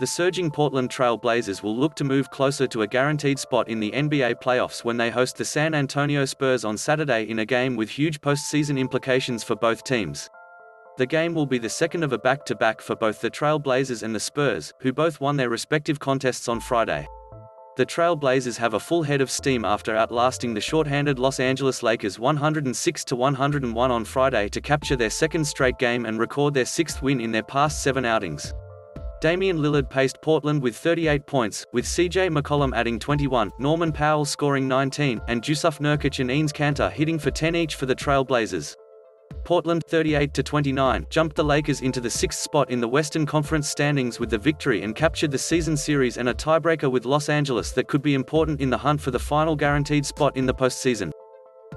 The surging Portland Trail Blazers will look to move closer to a guaranteed spot in the NBA playoffs when they host the San Antonio Spurs on Saturday in a game with huge postseason implications for both teams. The game will be the second of a back-to-back for both the Trail Blazers and the Spurs, who both won their respective contests on Friday. The Trail Blazers have a full head of steam after outlasting the shorthanded Los Angeles Lakers 106-101 on Friday to capture their second straight game and record their sixth win in their past 7 outings. Damian Lillard paced Portland with 38 points, with CJ McCollum adding 21, Norman Powell scoring 19, and Jusuf, Nurkic and Enes Kanter hitting for 10 each for the Trail Blazers. Portland, 38-29, jumped the Lakers into the 6th spot in the Western Conference standings with the victory and captured the season series and a tiebreaker with Los Angeles that could be important in the hunt for the final guaranteed spot in the postseason.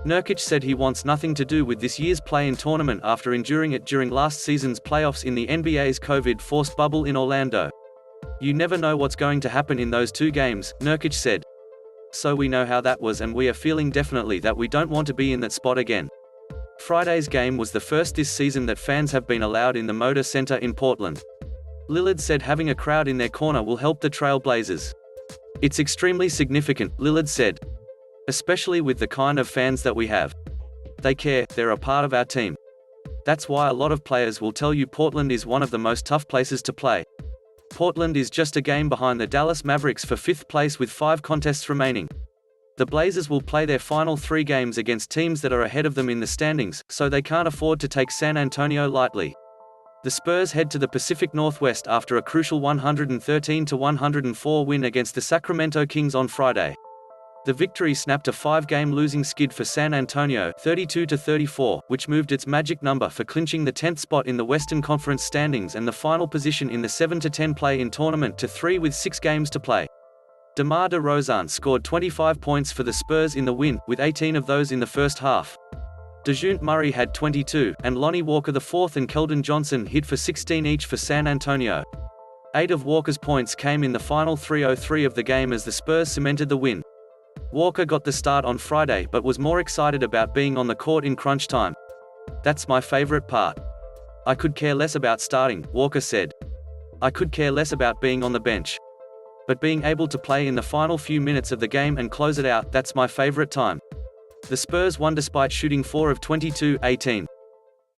Nurkic said he wants nothing to do with this year's play-in tournament after enduring it during last season's playoffs in the NBA's COVID-forced bubble in Orlando. "You never know what's going to happen in those 2 games," Nurkic said. "So we know how that was and we are feeling definitely that we don't want to be in that spot again." Friday's game was the first this season that fans have been allowed in the Moda Center in Portland. Lillard said having a crowd in their corner will help the Trail Blazers. "It's extremely significant," Lillard said. "Especially with the kind of fans that we have. They care, they're a part of our team. That's why a lot of players will tell you Portland is one of the most tough places to play. Portland is just a game behind the Dallas Mavericks for 5th place with 5 contests remaining. The Blazers will play their final 3 games against teams that are ahead of them in the standings, so they can't afford to take San Antonio lightly." The Spurs head to the Pacific Northwest after a crucial 113-104 win against the Sacramento Kings on Friday. The victory snapped a 5-game losing skid for San Antonio, 32-34, which moved its magic number for clinching the 10th spot in the Western Conference standings and the final position in the 7-10 play-in tournament to 3 with 6 games to play. DeMar DeRozan scored 25 points for the Spurs in the win, with 18 of those in the first half. Dejounte Murray had 22, and Lonnie Walker IV and Keldon Johnson hit for 16 each for San Antonio. 8 of Walker's points came in the final 3:03 of the game as the Spurs cemented the win. Walker got the start on Friday but was more excited about being on the court in crunch time. "That's my favorite part. I could care less about starting," Walker said. "I could care less about being on the bench. But being able to play in the final few minutes of the game and close it out, that's my favorite time." The Spurs won despite shooting 4 of 22, 18.